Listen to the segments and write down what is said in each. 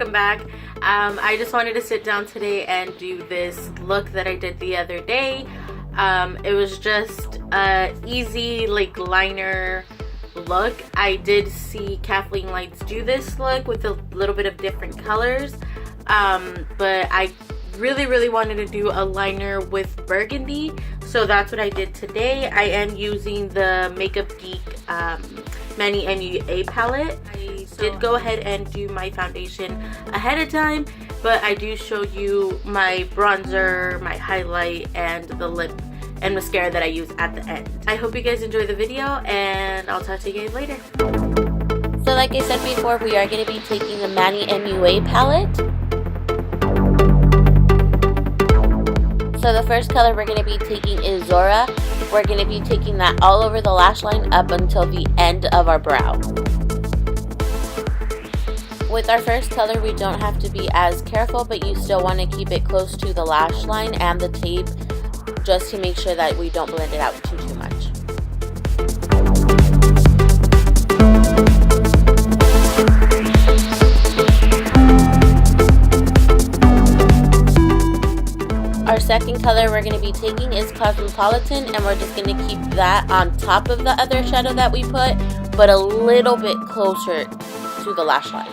welcome back. I just wanted to sit down today and do this look that I did the other day. It was just a easy like liner look. I did see KathleenLights do this look with a little bit of different colors, but I really wanted to do a liner with burgundy, so that's what I did today. I am using the MakeupGeek Manny MUA palette. I did go ahead and do my foundation ahead of time, but I do show you my bronzer, my highlight, and the lip and mascara that I use at the end. I hope you guys enjoy the video, and I'll talk to you guys later. So like I said before, we are going to be taking the Manny MUA palette. So the first color we're going to be taking is Zora. We're going to be taking that all over the lash line up until the end of our brow. With our first color, we don't have to be as careful, but you still want to keep it close to the lash line and the tape, just to make sure that we don't blend it out too much. Our second color we're going to be taking is Cosmopolitan, and we're just going to keep that on top of the other shadow that we put, but a little bit closer to the lash line.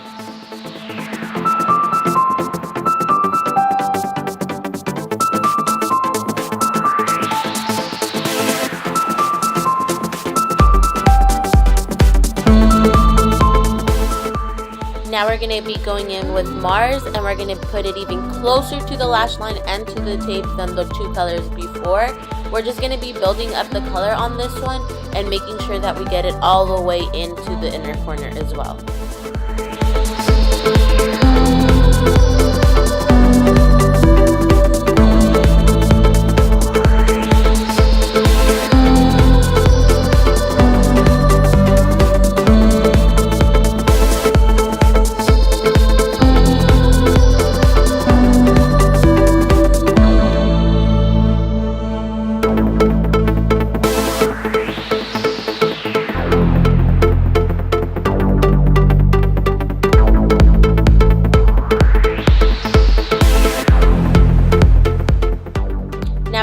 Now we're going to be going in with Nars, and we're going to put it even closer to the lash line and to the tape than the two colors before. We're just going to be building up the color on this one and making sure that we get it all the way into the inner corner as well.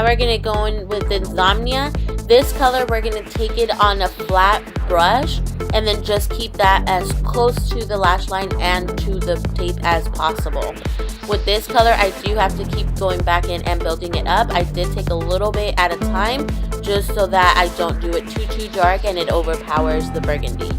We're going to go in with Insomnia. This color, we're going to take it on a flat brush and then just keep that as close to the lash line and to the tape as possible. With this color, I do have to keep going back in and building it up. I did take a little bit at a time just so that I don't do it too dark and it overpowers the burgundy.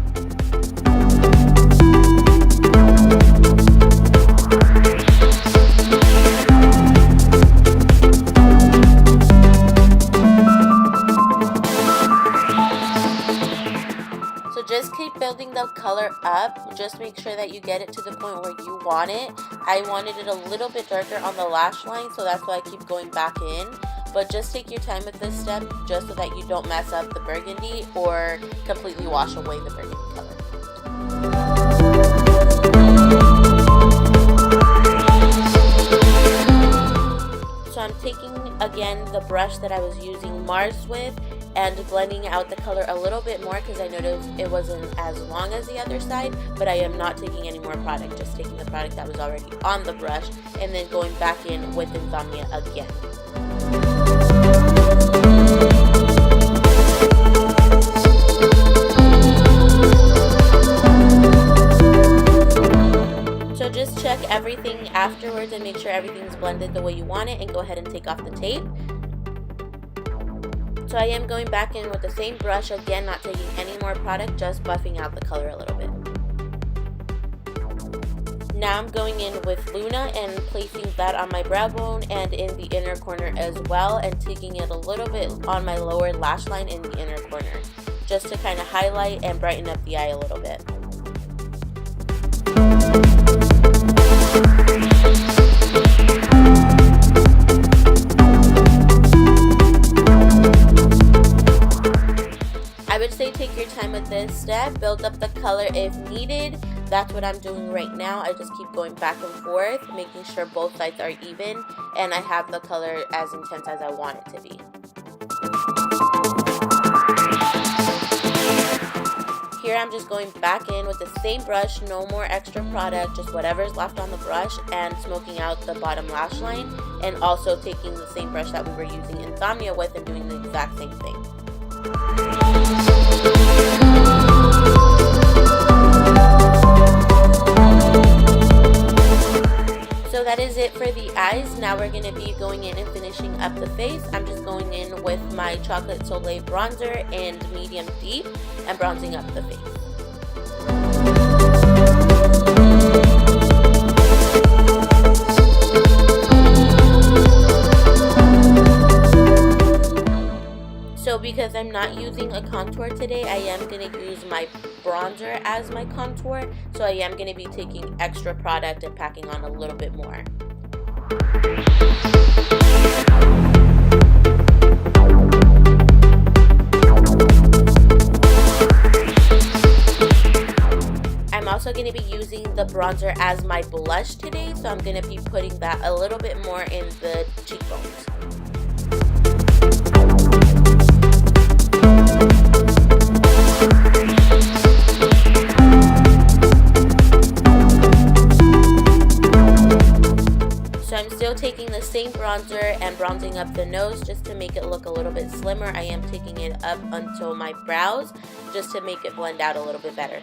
Just keep building the color up. Just make sure that you get it to the point where you want it. I wanted it a little bit darker on the lash line, so that's why I keep going back in. But just take your time with this step, just so that you don't mess up the burgundy or completely wash away the burgundy color. So I'm taking again the brush that I was using Nars with and blending out the color a little bit more because I noticed it wasn't as long as the other side, but I am not taking any more product, just taking the product that was already on the brush and then going back in with Insomnia again. So just check everything afterwards and make sure everything's blended the way you want it, and go ahead and take off the tape. So I am going back in with the same brush, again not taking any more product, just buffing out the color a little bit. Now I'm going in with Luna and placing that on my brow bone and in the inner corner as well, and taking it a little bit on my lower lash line in the inner corner, just to kind of highlight and brighten up the eye a little bit. I would say take your time with this step, build up the color if needed. That's what I'm doing right now. I just keep going back and forth, making sure both sides are even and I have the color as intense as I want it to be. here I'm just going back in with the same brush, no more extra product, just whatever's left on the brush, and smoking out the bottom lash line, and also taking the same brush that we were using Insomnia with and doing the exact same thing. So that is it for the eyes. Now we're going to be going in and finishing up the face. I'm just going in with my Chocolate Soleil bronzer in medium deep and bronzing up the face. So because I'm not using a contour today, I am going to use my bronzer as my contour. So I am going to be taking extra product and packing on a little bit more. I'm also going to be using the bronzer as my blush today. So I'm going to be putting that a little bit more in the cheekbones. So I'm still taking the same bronzer and bronzing up the nose just to make it look a little bit slimmer. I am taking it up until my brows just to make it blend out a little bit better.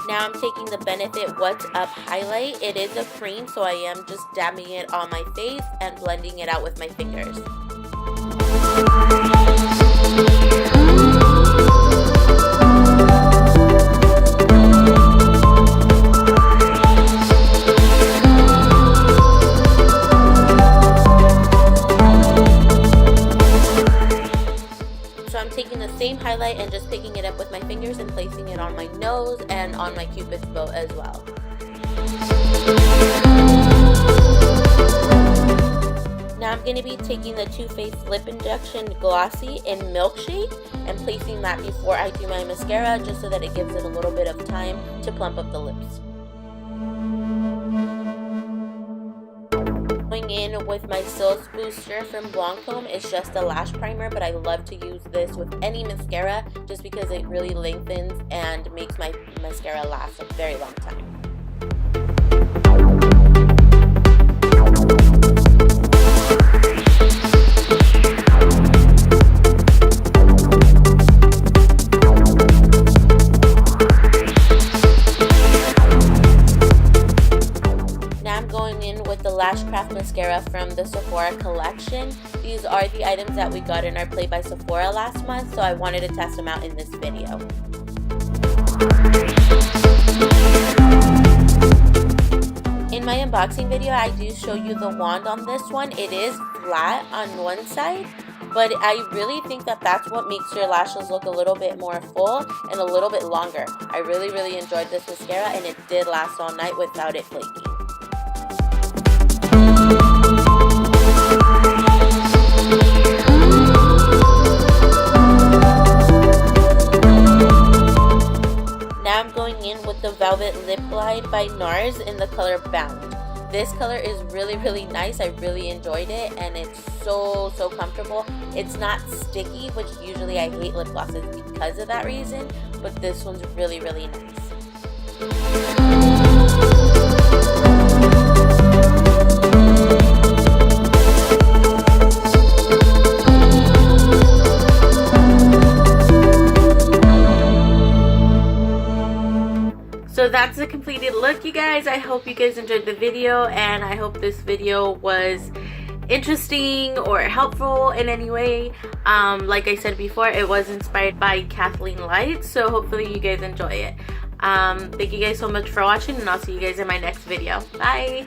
Now I'm taking the Benefit What's Up highlight. It is a cream, so I am just dabbing it on my face and blending it out with my fingers. Taking the same highlight and just picking it up with my fingers and placing it on my nose and on my Cupid's bow as well. Now I'm going to be taking the Too Faced Lip Injection Glossy in Milkshake and placing that before I do my mascara just so that it gives it a little bit of time to plump up the lips. Going in with my Cils Booster from Lancome. It's just a lash primer, but I love to use this with any mascara just because it really lengthens and makes my mascara last a very long time. LashCraft mascara from the Sephora collection. These are the items that we got in our Play by Sephora last month, so I wanted to test them out in this video. In my unboxing video, I do show you the wand on this one. It is flat on one side, but I really think that that's what makes your lashes look a little bit more full and a little bit longer. I really enjoyed this mascara, and it did last all night without it flaking. Now I'm going in with the Velvet Lip Glide by Nars in the color Bound. This color is really nice. I really enjoyed it, and it's so comfortable. It's not sticky, which usually I hate lip glosses because of that reason, but this one's really nice. So that's the completed look, you guys. I hope you guys enjoyed the video, and I hope this video was interesting or helpful in any way. Like I said before, it was inspired by KathleenLights, so hopefully you guys enjoy it. Thank you guys so much for watching, and I'll see you guys in my next video. Bye!